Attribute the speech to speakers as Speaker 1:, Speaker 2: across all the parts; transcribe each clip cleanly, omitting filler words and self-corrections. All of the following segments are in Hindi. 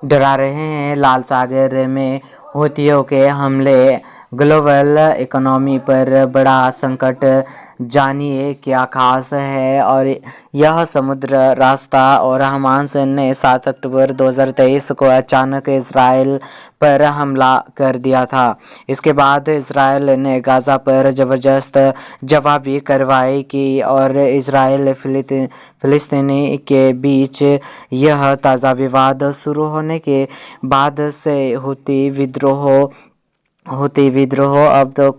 Speaker 1: डरा रहे हैं। लाल सागर में हूथियों के हमले ग्लोबल इकोनॉमी पर बड़ा संकट। जानिए क्या खास है। और यह समुद्र रास्ता और हमास ने 7 अक्टूबर 2023 को अचानक इसराइल पर हमला कर दिया था। इसके बाद इसराइल ने गाज़ा पर ज़बरदस्त जवाबी कार्रवाई की और इसराइल फिलिस्तीनी के बीच यह ताज़ा विवाद शुरू होने के बाद से हूती विद्रोह अब तो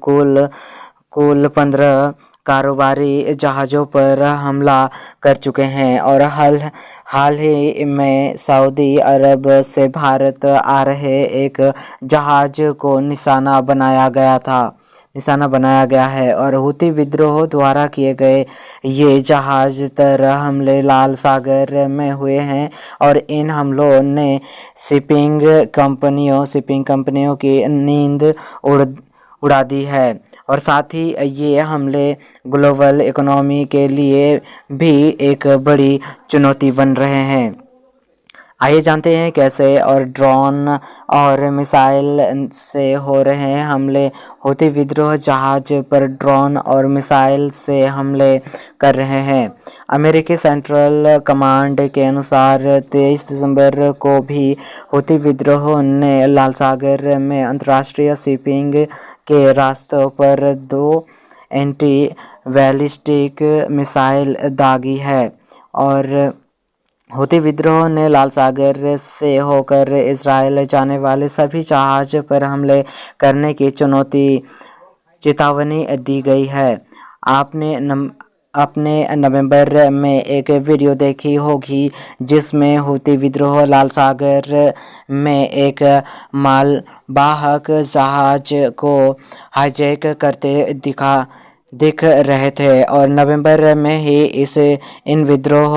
Speaker 1: कुल 15 कारोबारी जहाज़ों पर हमला कर चुके हैं और हाल ही में सऊदी अरब से भारत आ रहे एक जहाज़ को निशाना बनाया गया है और हूती विद्रोह द्वारा किए गए ये जहाज़ तर हमले लाल सागर में हुए हैं और इन हमलों ने शिपिंग कंपनियों की नींद उड़ा दी है और साथ ही ये हमले ग्लोबल इकोनॉमी के लिए भी एक बड़ी चुनौती बन रहे हैं। आइए जानते हैं कैसे और ड्रोन और मिसाइल से हो रहे हैं हमले। हूती विद्रोह जहाज पर ड्रोन और मिसाइल से हमले कर रहे हैं। अमेरिकी सेंट्रल कमांड के अनुसार 23 दिसंबर को भी हूती विद्रोह ने लाल सागर में अंतर्राष्ट्रीय शिपिंग के रास्तों पर 2 एंटी बैलिस्टिक मिसाइल दागी है और हूती विद्रोह ने लाल सागर से होकर इसराइल जाने वाले सभी जहाज पर हमले करने की चेतावनी दी गई है। आपने नवंबर में एक वीडियो देखी होगी जिसमें हूती विद्रोह लाल सागर में एक मालवाहक जहाज को हाईजैक करते दिख रहे थे और नवंबर में ही इन विद्रोह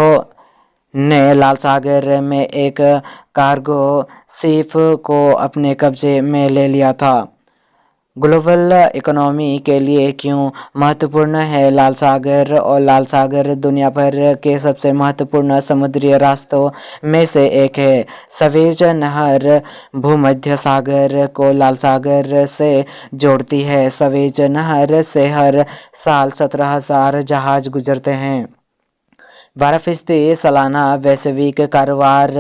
Speaker 1: ने लाल सागर में एक कार्गो शिप को अपने कब्जे में ले लिया था। ग्लोबल इकोनॉमी के लिए क्यों महत्वपूर्ण है लाल सागर? और लाल सागर दुनिया भर के सबसे महत्वपूर्ण समुद्री रास्तों में से एक है। सवेज नहर भूमध्य सागर को लाल सागर से जोड़ती है। सवेज नहर से हर साल 17,000 जहाज गुजरते हैं। 12% सालाना वैश्विक कारोबार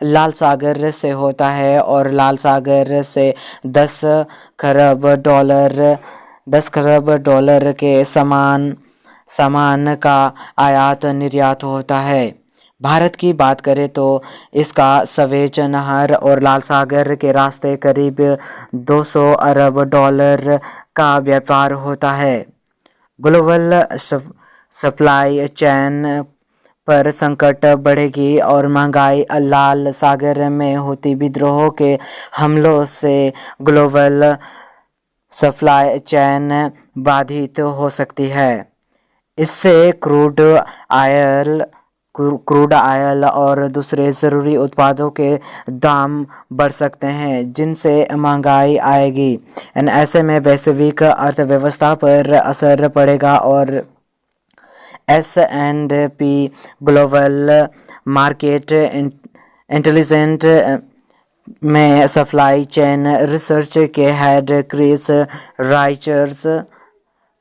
Speaker 1: लाल सागर से होता है और लाल सागर से 10 खरब डॉलर के सामान का आयात निर्यात होता है। भारत की बात करें तो इसका सवेज नहर और लाल सागर के रास्ते करीब 200 अरब डॉलर का व्यापार होता है। ग्लोबल सप्लाई चेन पर संकट बढ़ेगी और महंगाई। लाल सागर में हूती विद्रोह के हमलों से ग्लोबल सप्लाई चेन बाधित हो सकती है। इससे क्रूड आयल और दूसरे ज़रूरी उत्पादों के दाम बढ़ सकते हैं जिनसे महंगाई आएगी। ऐसे में वैश्विक अर्थव्यवस्था पर असर पड़ेगा और S&P ग्लोबल मार्केट इंटेलिजेंट में सप्लाई चेन रिसर्च के हेड क्रिस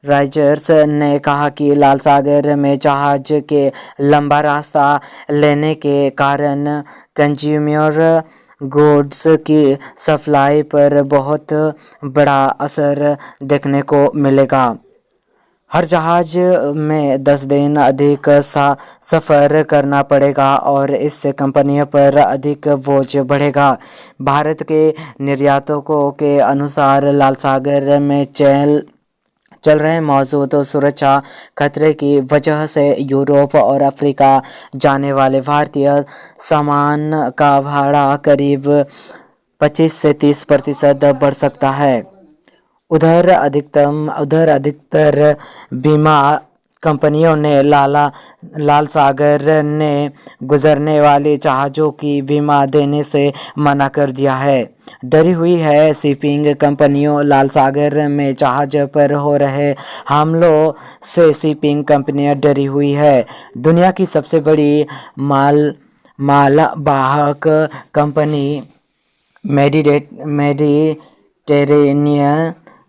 Speaker 1: राइचर्स ने कहा कि लाल सागर में जहाज के लंबा रास्ता लेने के कारण कंज्यूमर गुड्स की सप्लाई पर बहुत बड़ा असर देखने को मिलेगा। हर जहाज में 10 दिन अधिक सफ़र करना पड़ेगा और इससे कंपनियों पर अधिक बोझ बढ़ेगा। भारत के निर्यातकों के अनुसार लाल सागर में चल रहे मौजूद सुरक्षा खतरे की वजह से यूरोप और अफ्रीका जाने वाले भारतीय सामान का भाड़ा करीब 25 से 30% बढ़ सकता है। उधर अधिकतर बीमा कंपनियों ने लाल सागर ने गुजरने वाले जहाज़ों की बीमा देने से मना कर दिया है। डरी हुई है शिपिंग कंपनियों। लाल सागर में जहाज पर हो रहे हमलों से शिपिंग कंपनियां डरी हुई है। दुनिया की सबसे बड़ी मालवाहक कंपनी मेडिटेरेनियन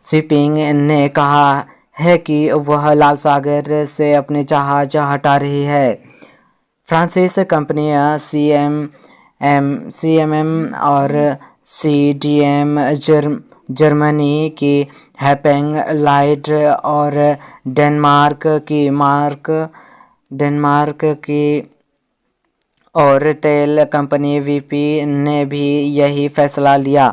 Speaker 1: शिपिंग ने कहा है कि वह लाल सागर से अपने जहाज हटा रही है। फ्रांसीसी कंपनियां सीएमएम और सीडीएम जर्मनी की हैपेंग लाइट और डेनमार्क की और तेल कंपनी वीपी ने भी यही फैसला लिया।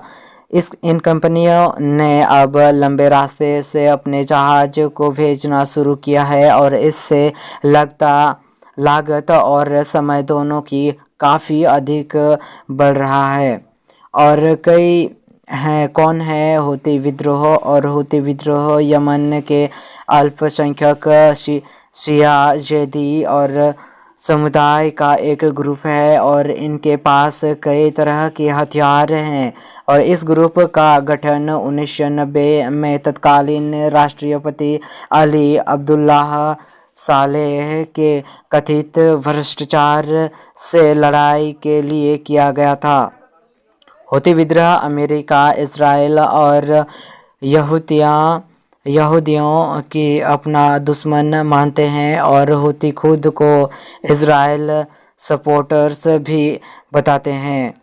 Speaker 1: इन कंपनियों ने अब लंबे रास्ते से अपने जहाज को भेजना शुरू किया है और इससे लागत और समय दोनों की काफ़ी अधिक बढ़ रहा है। और कौन है हूती विद्रोह? और हूती विद्रोह यमन के अल्पसंख्यक शिया जैदी और समुदाय का एक ग्रुप है और इनके पास कई तरह के हथियार हैं। और इस ग्रुप का गठन 1990 में तत्कालीन राष्ट्रपति अली अब्दुल्लाह सालेह के कथित भ्रष्टाचार से लड़ाई के लिए किया गया था। हूती विद्रोह अमेरिका, इजराइल और यहूदियों की अपना दुश्मन मानते हैं और हूती खुद को इजराइल सपोर्टर्स भी बताते हैं।